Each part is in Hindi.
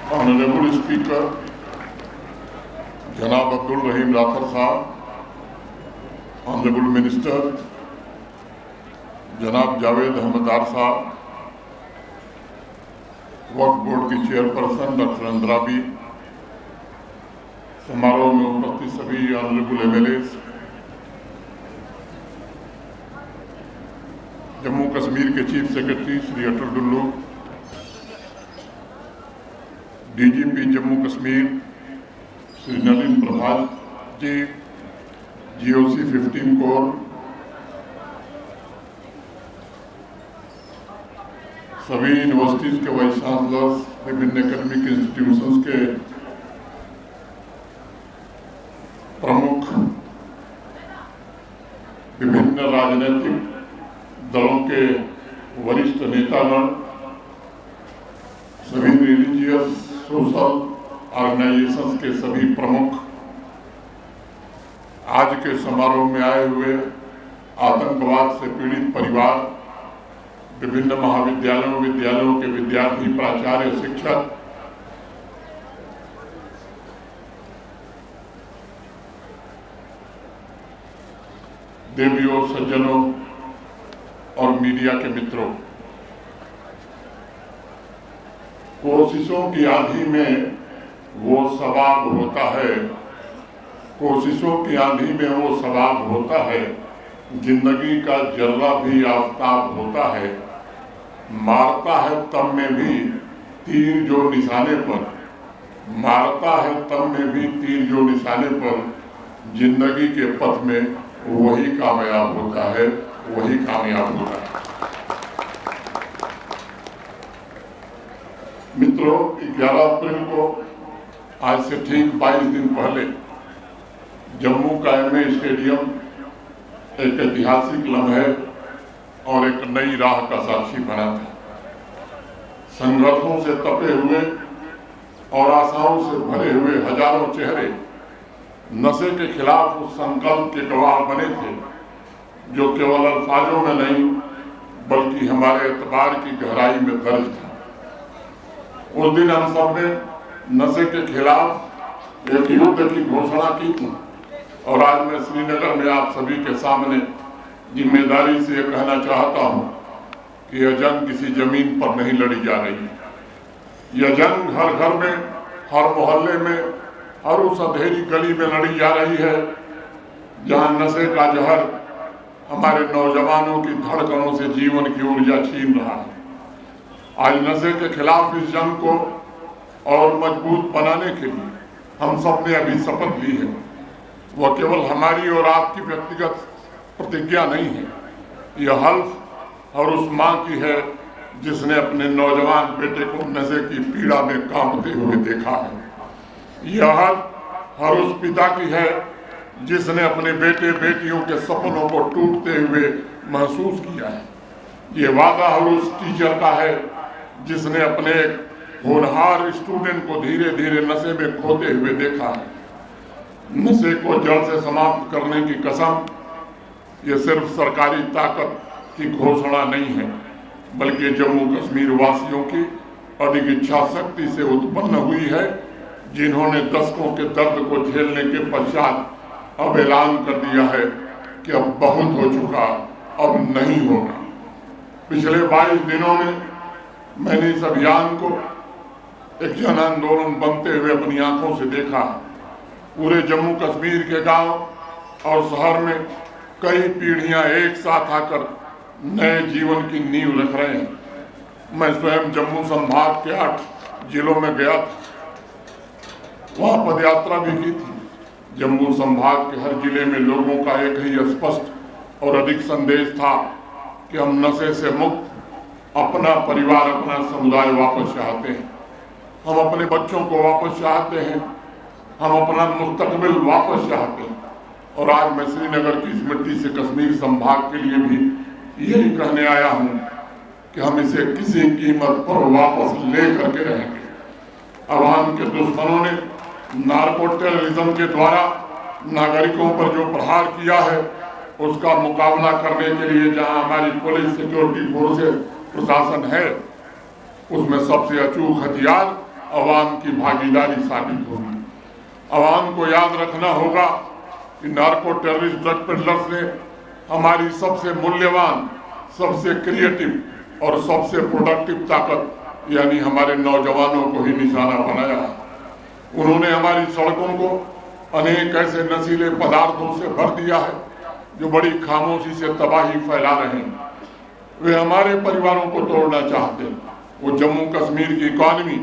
ऑनरेबल स्पीकर जनाब अब्दुल रहीम राठौर साहब, ऑनरेबल मिनिस्टर जनाब जावेद अहमदार साहब, वक्फ बोर्ड की चेयरपर्सन डॉक्टर अंद्राबी, समारोह में उपस्थित सभी ऑनरेबल एमएलएस, जम्मू कश्मीर के chief secretary Shri Atal Dullu, DGP Jammu Kashmir Shri Nalin प्रभात जी, जीओसी 15 कोर, सभी यूनिवर्सिटीज के वाइस चांसलर्स, विभिन्न एकेडमिक इंस्टीट्यूशंस के प्रमुख, विभिन्न राजनीतिक दलों के वरिष्ठ नेतागण, सभी रिलीजियस सोशल ऑर्गेनाइजेशंस के सभी प्रमुख, आज के समारोह में आए हुए आतंकवाद से पीड़ित परिवार, विभिन्न महाविद्यालयों विद्यालयों के विद्यार्थी, प्राचार्य, शिक्षक, देवियों, सज्जनों और मीडिया के मित्रों, कोशिशों की आंधी में वो सवाब होता है, कोशिशों की आंधी में वो सवाब होता है, जिंदगी का जर्रा भी आफताब होता है, मारता है तब में भी तीर जो निशाने पर, मारता है तब में भी तीर जो निशाने पर, जिंदगी के पथ में वही कामयाब होता है, वही कामयाब होता है। मित्रों, 11 अप्रैल को आज से ठीक 22 दिन पहले जम्मू का एमए स्टेडियम एक ऐतिहासिक लम्हे और एक नई राह का साक्षी बना था। संघर्षों से तपे हुए और आशाओं से भरे हुए हजारों चेहरे नशे के खिलाफ उस संकल्प के गवाह बने थे, जो केवल अल्फाजों में नहीं बल्कि हमारे एतबार की गहराई में दर्ज था। उस दिन हम सब ने नशे के खिलाफ एक युद्ध की घोषणा की थी और आज मैं श्रीनगर में आप सभी के सामने जिम्मेदारी से यह कहना चाहता हूं कि यह जंग किसी जमीन पर नहीं लड़ी जा रही है। यह जंग हर घर में, हर मोहल्ले में, हर उस अंधेरी गली में लड़ी जा रही है जहां नशे का जहर हमारे नौजवानों की धड़कनों से जीवन की ऊर्जा छीन रहा है। आज नशे के खिलाफ इस जंग को और मजबूत बनाने के लिए हम सब ने अभी शपथ ली है। वह केवल हमारी और आपकी व्यक्तिगत प्रतिज्ञा नहीं है, यह हल्फ और उस मां की है जिसने अपने नौजवान बेटे को नशे की पीड़ा में कांपते हुए देखा है। यह हल्फ हर उस पिता की है जिसने अपने बेटे बेटियों के सपनों को टूटते हुए महसूस किया है। ये वादा हर उस टीचर का है जिसने अपने एक होनहार स्टूडेंट को धीरे धीरे नशे में खोते हुए देखा है। नशे को जड़ से समाप्त करने की कसम ये सिर्फ सरकारी ताकत की घोषणा नहीं है, बल्कि जम्मू कश्मीर वासियों की अधिक इच्छा शक्ति से उत्पन्न हुई है, जिन्होंने दशकों के दर्द को झेलने के पश्चात अब ऐलान कर दिया है कि अब बहुत हो चुका, अब नहीं होगा। पिछले 22 दिनों में मैंने इस अभियान को एक जन आंदोलन बनते हुए अपनी आंखों से देखा। पूरे जम्मू कश्मीर के गांव और शहर में कई पीढ़ियां एक साथ आकर नए जीवन की नींव रख रहे हैं। मैं स्वयं जम्मू संभाग के 8 जिलों में गया था, वहां पदयात्रा भी की थी। जम्मू संभाग के हर जिले में लोगों का एक ही स्पष्ट और अधिक संदेश था कि हम नशे से मुक्त अपना परिवार, अपना समुदाय वापस चाहते हैं। हम अपने बच्चों को वापस चाहते हैं, हम अपना मुस्तकबिल वापस चाहते हैं। और आज मैं श्रीनगर की इस मिट्टी से कश्मीर संभाग के लिए भी यही कहने आया हूं कि हम इसे किसी कीमत पर वापस ले करके रहेंगे। अवाम के दुश्मनों ने नार्को टेररिज्म के द्वारा नागरिकों पर जो प्रहार किया है, उसका मुकाबला करने के लिए जहां हमारी पुलिस, सिक्योरिटी फोर्सेस, प्रशासन है, उसमें सबसे अचूक हथियार अवाम की भागीदारी साबित होगी। अवाम को याद रखना होगा कि नार्को टेररिस्ट ड्रग पेडलर्स ने हमारी सबसे मूल्यवान, सबसे क्रिएटिव और सबसे प्रोडक्टिव ताकत यानी हमारे नौजवानों को ही निशाना बनाया है। उन्होंने हमारी सड़कों को अनेक ऐसे नशीले पदार्थों से भर दिया है जो बड़ी खामोशी से तबाही फैला रहे हैं। वे हमारे परिवारों को तोड़ना चाहते हैं। वो जम्मू कश्मीर की इकॉनमी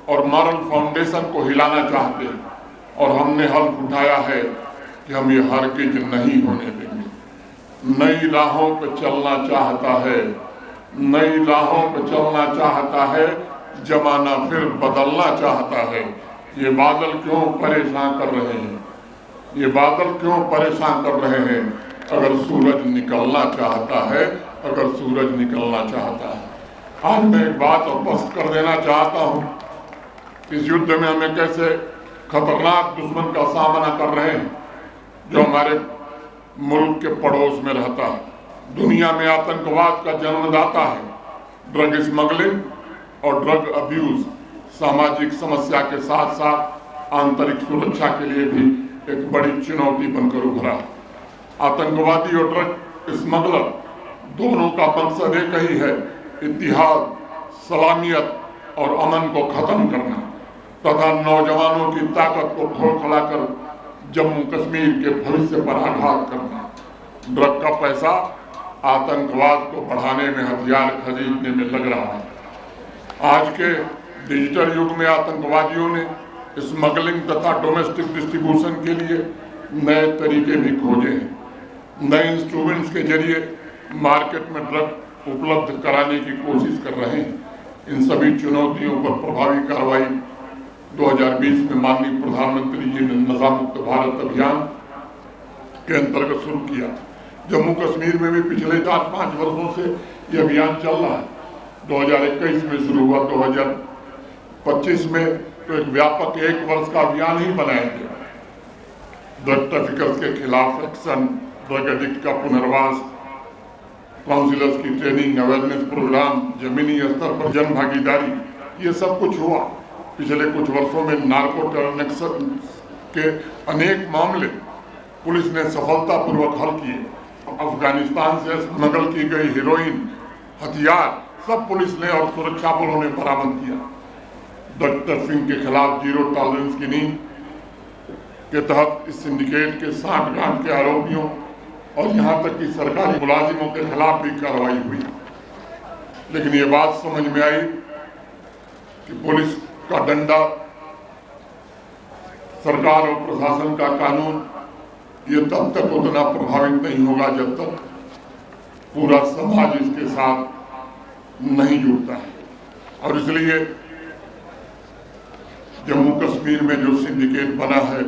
और मॉरल फाउंडेशन को हिलाना चाहते हैं और हमने हल्फ उठाया है कि हम ये हरगिज नहीं होने देंगे। नई राहों पर चलना चाहता है, नई राहों पर चलना चाहता है, जमाना फिर बदलना चाहता है। ये बादल क्यों परेशान कर रहे हैं, ये बादल क्यों परेशान कर रहे हैं? अगर सूरज निकलना चाहता है, अगर सूरज निकलना चाहता है। आज मैं एक बात स्पष्ट कर देना चाहता हूँ, इस युद्ध में हमें कैसे खतरनाक दुश्मन का सामना कर रहे हैं जो हमारे मुल्क के पड़ोस में रहता है, दुनिया में आतंकवाद का जन्मदाता है। ड्रग स्मगलिंग और ड्रग अब्यूज सामाजिक समस्या के साथ साथ आंतरिक सुरक्षा के लिए भी एक बड़ी चुनौती बनकर उभरा है। आतंकवादी और ड्रग स्मगलर दोनों का मकसद एक ही है, इत्तिहाद, सलामियत और अमन को खत्म करना तथा नौजवानों की ताकत को खोखलाकर जम्मू कश्मीर के भविष्य पर आघात करना। ड्रग का पैसा आतंकवाद को बढ़ाने में, हथियार खरीदने में लग रहा है। आज के डिजिटल युग में आतंकवादियों ने स्मगलिंग तथा डोमेस्टिक डिस्ट्रीब्यूशन के लिए नए तरीके भी खोजे हैं। नए इंस्ट्रूमेंट्स के जरिए मार्केट में ड्रग उपलब्ध कराने की कोशिश कर रहे हैं। इन सभी चुनौतियों पर प्रभावी कार्रवाई 2020 में माननीय प्रधानमंत्री जी ने नशा मुक्त भारत अभियान के अंतर्गत शुरू किया। जम्मू कश्मीर में भी पिछले 4-5 वर्षों से ये अभियान चल रहा है। 2021 में शुरू हुआ, 2025 में तो एक व्यापक 1 वर्ष का अभियान ही बनाया गया। ड्रग ट्रैफिकर्स के खिलाफ एक्शन, ड्रग एडिक्ट का पुनर्वास, काउंसिलर्स की ट्रेनिंग, अवेयरनेस प्रोग्राम, जमीनी स्तर पर जन भागीदारी, ये सब कुछ हुआ। पिछले कुछ वर्षों में नार्को टेररिज्म के अनेक मामले पुलिस ने सफलतापूर्वक हल किए। अफगानिस्तान से स्मगल की गई हीरोइन, हथियार सब पुलिस ने और सुरक्षा बलों ने बरामद किया। ड्रग ट्रैफिकिंग के खिलाफ जीरो टॉलरेंस की नीति के तहत इस सिंडिकेट के 60 गांव के आरोपियों और यहाँ तक कि सरकारी मुलाजिमों के खिलाफ भी कार्रवाई हुई। लेकिन ये बात समझ में आई कि पुलिस का डंडा, सरकार और प्रशासन का कानून ये तब तक उतना प्रभावित नहीं होगा जब तक पूरा समाज इसके साथ नहीं जुड़ता है। और इसलिए जम्मू कश्मीर में जो सिंडिकेट बना है,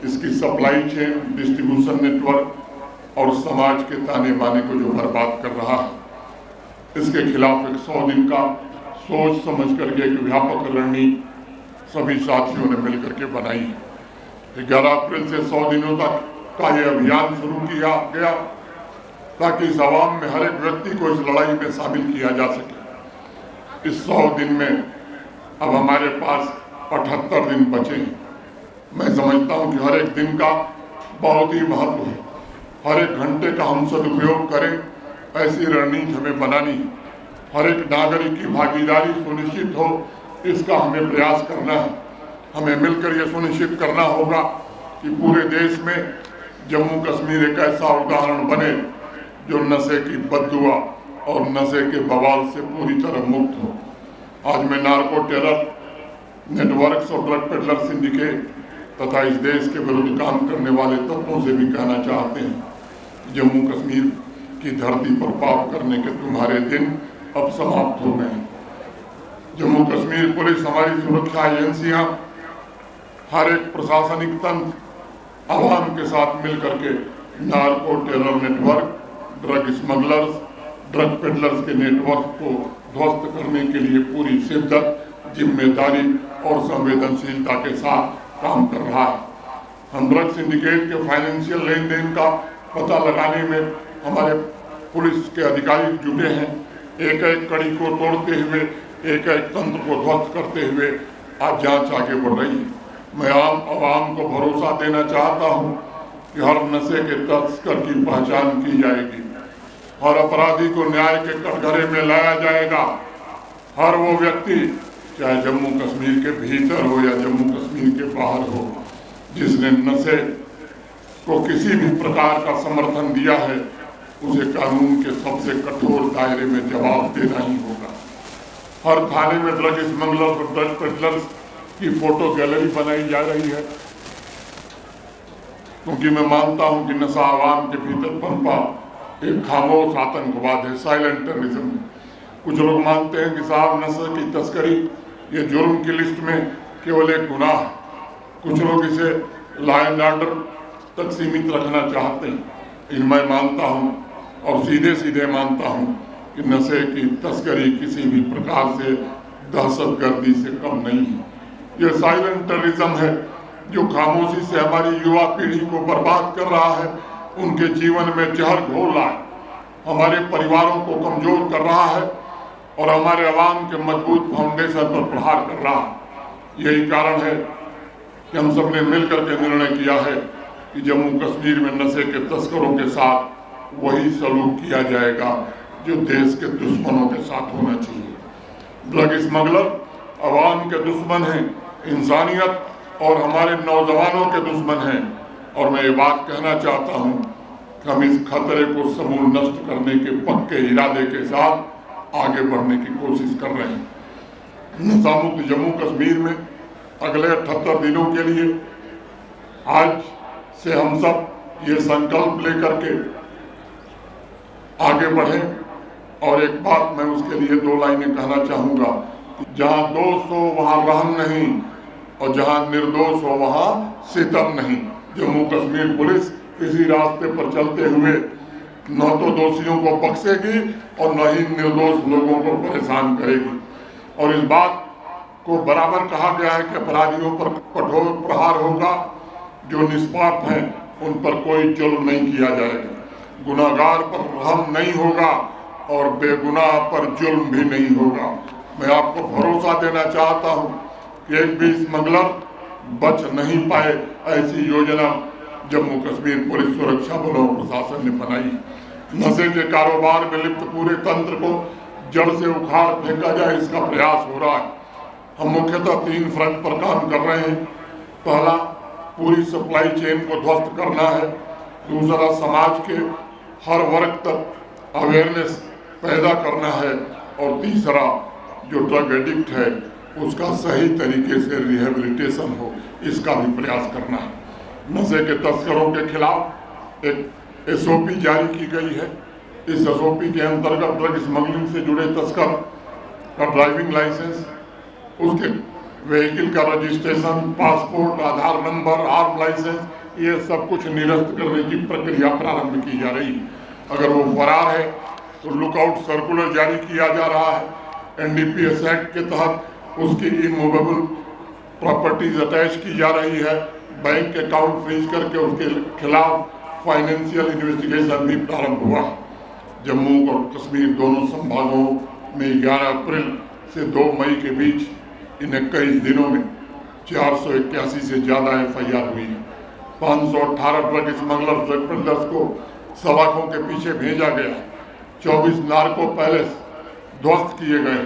इसकी सप्लाई चेन, डिस्ट्रीब्यूशन नेटवर्क और समाज के ताने बाने को जो बर्बाद कर रहा है, इसके खिलाफ एक 100 दिन का सोच समझ करके एक व्यापक रणनीति सभी साथियों ने मिलकर के बनाई है। 11 अप्रैल से 100 दिनों तक का ये अभियान शुरू किया गया ताकि इस आवाम में हर एक व्यक्ति को इस लड़ाई में शामिल किया जा सके। इस 100 दिन में अब हमारे पास 78 दिन बचे हैं। मैं समझता हूँ कि हर एक दिन का बहुत ही महत्व है। हर एक घंटे का हम सदुपयोग करें, ऐसी रणनीति हमें बनानी है। हर एक नागरिक की भागीदारी सुनिश्चित हो, इसका हमें प्रयास करना है। हमें मिलकर यह सुनिश्चित करना होगा कि पूरे देश में जम्मू कश्मीर एक ऐसा उदाहरण बने जो नशे की बददुआ और नशे के बवाल से पूरी तरह मुक्त हो। आज मैं नार्को टेरर नेटवर्क्स और ड्रग पेडलर सिंडिकेट तथा इस देश के विरुद्ध काम करने वाले तत्वों से भी कहना चाहते हैं, जम्मू कश्मीर की धरती पर पाप करने के तुम्हारे दिन अब समाप्त हो गए। जम्मू कश्मीर पुलिस, हमारी सुरक्षा एजेंसियां, हर एक प्रशासनिक तंत्र आवाम के साथ मिलकर के narco terror network, drug smugglers, drug peddlers के नेटवर्क को ध्वस्त करने के लिए पूरी शिद्दत, जिम्मेदारी और संवेदनशीलता के साथ काम कर रहा है। हम ड्रग सिंडिकेट के फाइनेंशियल लेन देन का पता लगाने में हमारे पुलिस के अधिकारी जुटे हैं। एक एक कड़ी को तोड़ते हुए, एक एक तंत्र को ध्वस्त करते हुए आज जांच आगे बढ़ रही है। मैं आवाम को भरोसा देना चाहता हूँ कि हर नशे के तस्कर की पहचान की जाएगी, हर अपराधी को न्याय के कटघरे में लाया जाएगा। हर वो व्यक्ति, चाहे जम्मू कश्मीर के भीतर हो या जम्मू कश्मीर के बाहर हो, जिसने नशे को किसी भी प्रकार का समर्थन दिया है, उसे कानून के सबसे कठोर दायरे में जवाब देना ही होगा। हर थाने में ड्रग स्मगलर्स और ड्रग पेडलर्स की फोटो गैलरी बनाई जा रही है, क्योंकि मैं मानता हूं कि नशा आवाम के भीतर पनपा एक खामोश आतंकवाद है, साइलेंट टेररिज्म। कुछ लोग मानते हैं कि साहब नशे की तस्करी ये जुर्म की लिस्ट में केवल एक गुनाह, कुछ लोग इसे लॉ एंड ऑर्डर तक सीमित रखना चाहते हैं। मैं मानता हूं और सीधे सीधे मानता हूं कि नशे की तस्करी किसी भी प्रकार से दहशतगर्दी से कम नहीं है। ये साइलेंट टेररिज्म है जो खामोशी से हमारी युवा पीढ़ी को बर्बाद कर रहा है, उनके जीवन में जहर घोल रहा है, हमारे परिवारों को कमजोर कर रहा है और हमारे अवाम के मजबूत फाउंडेशन पर प्रहार कर रहा है। यही कारण है कि हम सब ने मिलकर के निर्णय किया है कि जम्मू कश्मीर में नशे के तस्करों के साथ वही सलूक किया जाएगा जो देश के दुश्मनों के साथ होना चाहिए। ड्रग स्मगलर अवाम के दुश्मन हैं, इंसानियत और हमारे नौजवानों के दुश्मन हैं। और मैं ये बात कहना चाहता हूँ कि हम इस खतरे को समूल नष्ट करने के पक्के इरादे के साथ आगे बढ़ने की कोशिश कर रहे हैं। नशा मुक्त जम्मू कश्मीर में अगले 78 दिनों के लिए आज से हम सब ये संकल्प लेकर के आगे बढ़ें। और एक बात मैं उसके लिए 2 लाइनें कहना चाहूँगा कि जहाँ दोष हो वहाँ रहम नहीं और जहाँ निर्दोष हो वहाँ सितम नहीं। जम्मू कश्मीर पुलिस इसी रास्ते पर चलते हुए न तो दोषियों को बख्शेगी और न ही निर्दोष लोगों को परेशान करेगी। और इस बात को बराबर कहा गया है कि अपराधियों पर कठोर प्रहार होगा, जो निष्पाप हैं उन पर कोई जुल्म नहीं किया जाएगा, गुनाहगार पर रहम नहीं होगा और बेगुनाह पर जुल्म भी नहीं होगा। मैं आपको भरोसा देना चाहता हूँ कि एक भी स्मगलर बच नहीं पाए, ऐसी योजना जम्मू कश्मीर पुलिस सुरक्षा बलों प्रशासन ने बनाई। नशे के कारोबार में लिप्त पूरे तंत्र को जड़ से उखाड़ फेंका जाए, इसका प्रयास हो रहा है। हम मुख्यतः 3 फ्रंट पर काम कर रहे हैं। पहला, पूरी सप्लाई चेन को ध्वस्त करना है। दूसरा, समाज के हर वर्ग तक अवेयरनेस पैदा करना है। और तीसरा, जो ड्रग एडिक्ट है उसका सही तरीके से रिहेबिलिटेशन हो, इसका भी प्रयास करना है। नशे के तस्करों के खिलाफ एक SOP जारी की गई है। इस SOP के अंतर्गत ड्रग स्मगलिंग से जुड़े तस्कर का ड्राइविंग लाइसेंस, उसके व्हीकल का रजिस्ट्रेशन, पासपोर्ट, आधार नंबर, आर्म लाइसेंस, ये सब कुछ निरस्त करने की प्रक्रिया प्रारंभ की जा रही है। अगर वो फरार है तो लुकआउट सर्कुलर जारी किया जा रहा है। NDPS एक्ट के तहत उसकी इमूवेबल प्रॉपर्टीज अटैच की जा रही है। बैंक अकाउंट फ्रीज करके उसके खिलाफ फाइनेंशियल इन्वेस्टिगेशन भी प्रारंभ हुआ। जम्मू और कश्मीर दोनों संभागों में 11 अप्रैल से 2 मई के बीच इन 21 दिनों में 481 से ज़्यादा FIR हुई है। 518 ड्रग स्मगलर ड्रग पेडलर्स को सलाखों के पीछे भेजा गया। 24 नार्को पैलेस ध्वस्त किए गए।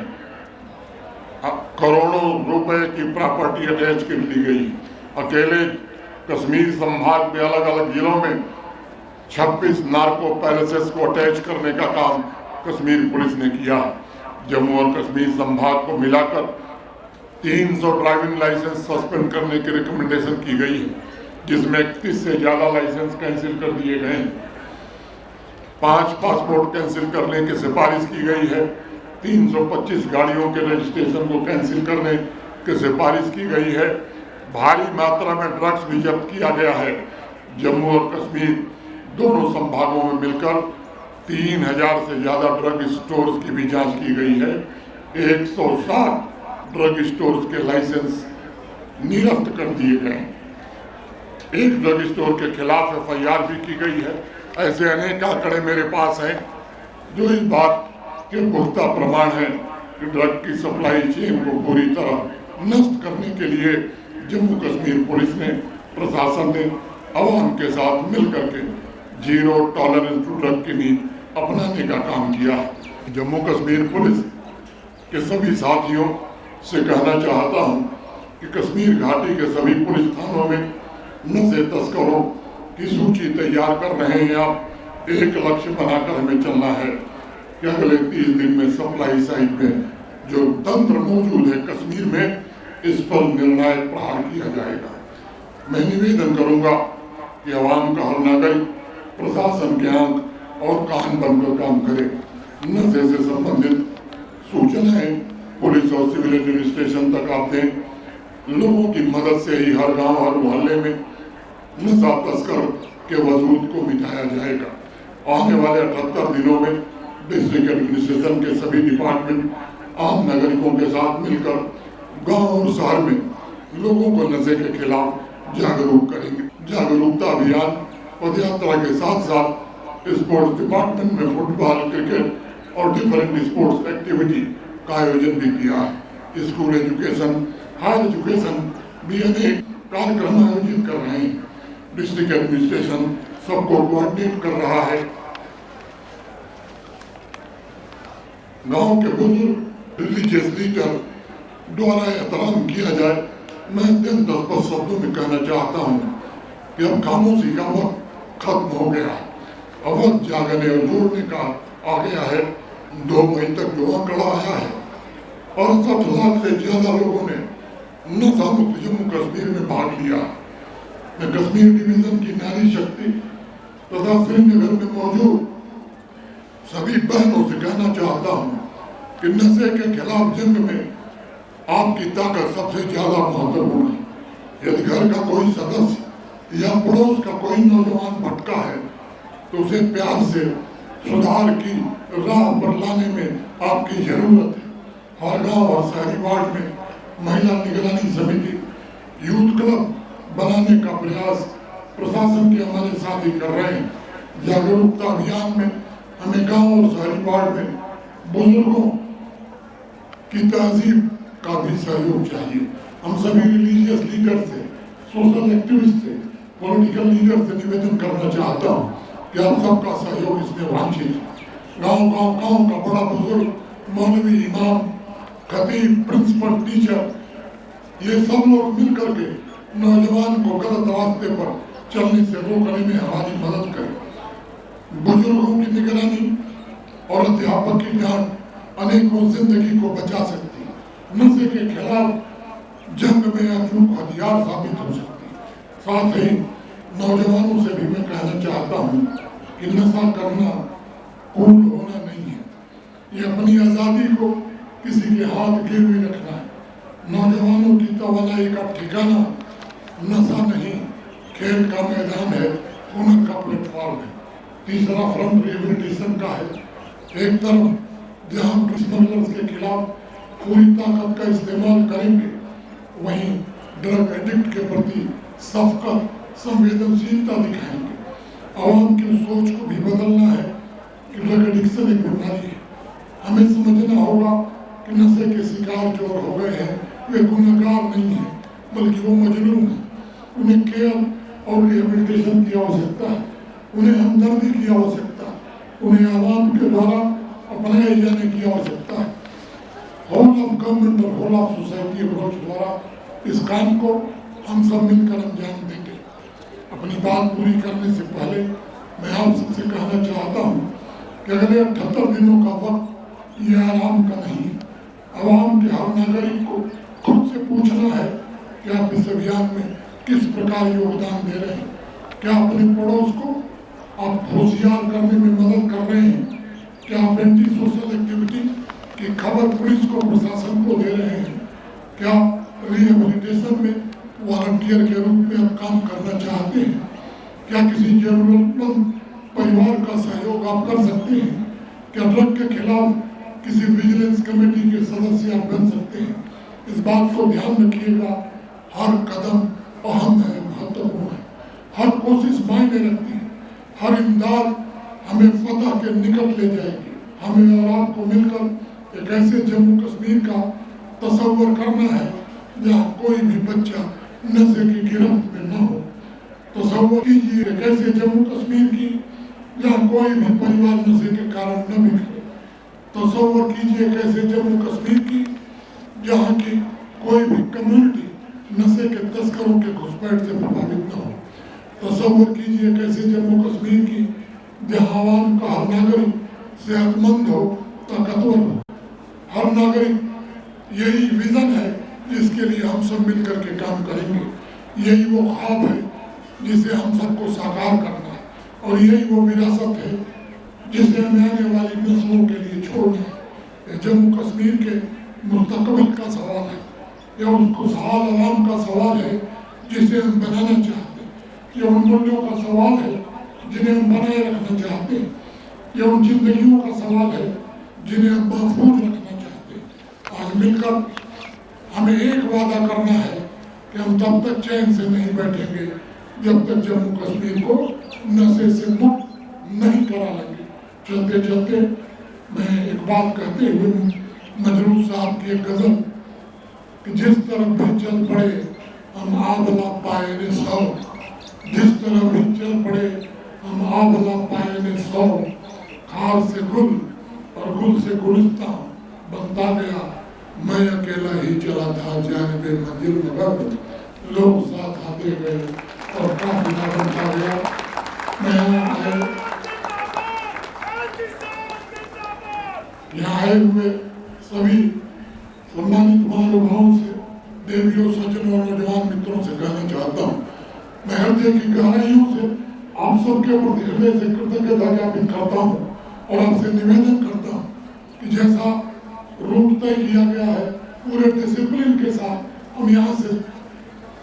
करोड़ों रुपए की प्रॉपर्टी अटैच कर ली गई। अकेले कश्मीर संभाग में अलग अलग जिलों में 26 नार्को पैलेसेस को अटैच करने का काम कश्मीर पुलिस ने किया। जम्मू और कश्मीर संभाग को मिलाकर 300 ड्राइविंग लाइसेंस सस्पेंड करने की रिकमेंडेशन की गई है, जिसमें 31 से ज़्यादा लाइसेंस कैंसिल कर दिए गए हैं। 5 पासपोर्ट कैंसिल करने की सिफारिश की गई है। 325 गाड़ियों के रजिस्ट्रेशन को कैंसिल करने की सिफारिश की गई है। भारी मात्रा में ड्रग्स भी जब्त किया गया है। जम्मू और कश्मीर दोनों संभागों में मिलकर 3000 से ज़्यादा ड्रग स्टोर्स की भी जांच की गई है। 160 ड्रग स्टोर्स के लाइसेंस निरस्त कर दिए गए। एक ड्रग स्टोर के खिलाफ FIR भी की गई है। ऐसे अनेक आंकड़े मेरे पास हैं जो इस बात के पुख्ता प्रमाण है कि ड्रग की सप्लाई चेन को पूरी तरह नष्ट करने के लिए जम्मू कश्मीर पुलिस ने, प्रशासन ने आवाम के साथ मिलकर के जीरो टॉलरेंस टू ड्रग की नीति अपनाने का काम किया। जम्मू कश्मीर पुलिस के सभी साथियों से कहना चाहता हूं कि कश्मीर घाटी के सभी पुलिस थानों में नशे तस्करों की सूची तैयार कर रहे हैं आप। एक लक्ष्य बनाकर हमें चलना है कि अगले 30 दिन में सप्लाई साइड में जो तंत्र मौजूद है कश्मीर में, इस पर निर्णायक प्रहार किया जाएगा। मैं निवेदन करूंगा कि आवाम का हर नागरिक प्रशासन के आंख और कान बनकर काम करे। नशे से संबंधित सूचनाएं पुलिस और सिविल एडमिनिस्ट्रेशन तक आप दें। लोगों की मदद से ही हर गांव हर मोहल्ले में नशा तस्कर के वजूद को मिटाया जाएगा। आने वाले 78 दिनों में डिस्ट्रिक्ट एडमिनिस्ट्रेशन के सभी डिपार्टमेंट आम नागरिकों के साथ मिलकर गांव और शहर में लोगों को नशे के खिलाफ जागरूक करेंगे। जागरूकता अभियान पद यात्रा के साथ साथ स्पोर्ट्स डिपार्टमेंट में फुटबॉल, क्रिकेट और डिफरेंट स्पोर्ट्स एक्टिविटी का आयोजन भी किया है। स्कूल एजुकेशन, हायर एजुकेशन भी अनेक कार्यक्रम आयोजित कर रहे हैं। डिस्ट्रिक्ट एडमिनिस्ट्रेशन सबको कोऑर्डिनेट कर रहा है। गांव के बुजुर्ग रिलीजियस लीडर द्वारा एहतराम किया जाए। मैं अत्यंत स्पष्ट शब्दों में कहना चाहता हूँ कि अब खामोशी का वक्त खत्म हो गया। अब वक्त जागने और जोड़ने का आ गया है। 2 मई तक जो आंकड़ा आया है, 68 लाख से ज्यादा लोगों ने नशा मुक्त जम्मू कश्मीर में भाग लिया। मैं कश्मीर डिवीजन की नारी शक्ति तथा श्रीनगर में मौजूद सभी बहनों से कहना चाहता हूँ कि नशे के खिलाफ जंग में आपकी ताकत सबसे ज्यादा महत्वपूर्ण है। यदि घर का कोई सदस्य या पड़ोस का कोई नौजवान भटका है तो उसे प्यार से सुधार की राह पर लाने में आपकी जरूरत है। हर गांव और शहरी वार्ड में महिला निगरानी समिति, यूथ क्लब बनाने का प्रयास प्रशासन के हमारे साथी कर रहे हैं। जागरूकता अभियान में हमें गांव और शहरी वार्ड में बुजुर्गों की तहजीब का भी सहयोग चाहिए। हम सभी रिलीजियस लीडर से, सोशल एक्टिविस्ट से, पॉलिटिकल लीडर से निवेदन करना चाहता हूँ कि आप सबका सहयोग इसमें वांछित है। गांव का बड़ा बुजुर्ग, मौलवी, इमाम, खतीब, प्रिंसिपल, टीचर, ये सब लोग मिलकर के नौजवान को गलत रास्ते पर चलने से रोकने में हमारी मदद करें। बुजुर्गों की निगरानी और अध्यापक की डांट अनेकों जिंदगी को बचा सकती है। नशे के खिलाफ जंग में अचूक हथियार साबित हो सकती है। साथ ही नौजवानों से भी मैं कहना चाहता हूँ कि नशा करना कूल होना नहीं है। ये अपनी आज़ादी को किसी के हाथ गिरवी रखना है। नौजवानों की तवानाई का ठिकाना नशा नहीं, खेल का मैदान है, हुनर का प्लेटफॉर्म है। तीसरा फ्रंट रिहेबिलिटेशन का है। एक तरफ जहां स्मगलर्स के खिलाफ पूरी ताकत का इस्तेमाल करेंगे, वहीं ड्रग एडिक्ट के प्रति शफकत, संवेदनशीलता दिखाएंगे। आवाम की सोच को भी बदलना है कि ड्रग एडिक्शन एक बीमारी है। हमें समझना होगा कि नशे के शिकार जो हो गए हैं वे गुनहगार नहीं है, बल्कि वो मजलूम है। उन्हें केयर और रिहेबिलिटेशन की आवश्यकता है, उन्हें हमदर्दी की आवश्यकता है, उन्हें आवाम के द्वारा अपनाए जाने की आवश्यकता है। होल ऑफ गवर्नमेंट और होल ऑफ सोसाइटी अप्रोच द्वारा इस काम को हम सब मिलकर अंजाम देंगे। अपनी बात पूरी करने से पहले मैं आप सबसे कहना चाहता हूँ कि अगले 78 दिनों का वक्त ये आराम का नहीं है। आवाम के हर नागरिक को खुद से पूछना है कि आप इस अभियान में किस प्रकार योगदान दे रहे हैं। क्या अपने पड़ोस को आप होशियार करने में मदद कर रहे हैं? क्या आप एंटी सोशल एक्टिविटी की खबर पुलिस को, प्रशासन को दे रहे हैं? क्या रिहेबिलिटेशन में वॉलंटियर के रूप में आप काम करना चाहते हैं? क्या किसी जरूरतमंद परिवार का सहयोग आप कर सकते हैं? क्या ड्रग के खिलाफ किसी विजिलेंस कमेटी के सदस्य आप बन सकते हैं? इस बात को ध्यान रखिएगा। हर कदम अहम है, महत्वपूर्ण है। हर कोशिश मायने रखती है। हर इमदाद हमें फतह के निकट ले जाएगी। हमें और आपको मिलकर एक ऐसे जम्मू कश्मीर का तस्वर करना है जहाँ कोई भी बच्चा नशे की गिरफ्त में न हो। तसव्वुर कीजिए कैसे जम्मू कश्मीर की जहाँ कोई भी परिवार नशे के कारण न बिखरे। तसव्वुर कीजिए कैसे जम्मू कश्मीर की जहाँ की कोई भी कम्युनिटी नशे के तस्करों के घुसपैठ से प्रभावित न हो। तसव्वुर कीजिए कैसे जम्मू कश्मीर की जहाँ आवाम का हर नागरिक सेहतमंद हो, ताकतवर हो। हर नागरिक, यही विजन है जिसके लिए हम सब मिलकर के काम करेंगे। यही वो ख्वाब है जिसे हम सबको साकार करना है, और यही वो विरासत है जिसे हमें आने वाली नस्लों के लिए छोड़ना है। जम्मू कश्मीर के मुस्तकबिल का सवाल है, यह उस खुशहाल आवाम का सवाल है जिसे हम बनाना चाहते हैं। यह उन मूल्यों का सवाल है जिन्हें हम बनाए रखना चाहते हैं। यह उन जिंदगियों का सवाल है जिन्हें हम महफूज रखना चाहते हैं। आज मिलकर हमें एक वादा करना है कि हम तब तक चैन से नहीं बैठेंगे जब तक जम्मू कश्मीर को नशे से मुक्त नहीं करा लेंगे। चलते चलते मैं एक बात कहते हुए नजरूल साहब की एक गजल कि जिस तरफ भी चल पड़े हम आबला पाए ने सौ, जिस तरफ भी चल पड़े हम आबला पाए ने सौ। खार से गुल और गुल से गुलिस्तां बनता गया, मैं अकेला ही चला था जानिबे मंजिल मगर लोग साथ आते गए और काफिला बनता गया। मैं यहाँ आए हुए सभी सम्मानित महानुभावों से, देवियों, सज्जनों और नौजवान मित्रों से कहना चाहता हूँ, मैं हृदय की गहराइयों से आप सबके प्रति हृदय से कृतज्ञता ज्ञापित करता हूँ और आपसे निवेदन करता हूँ कि जैसा रूट तय किया गया है पूरे डिसिप्लिन के साथ हम यहाँ से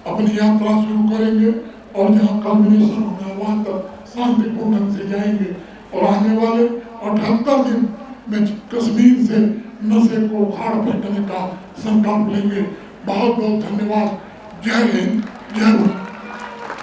अपनी यात्रा शुरू करेंगे और जहाँ कल्मिनेशन होना वहाँ तक शांतिपूर्ण ढंग से जाएंगे और आने वाले 78 दिन में कश्मीर से नशे को उखाड़ फेंकने का संकल्प लेंगे। बहुत बहुत धन्यवाद। जय हिंद, जय भारत।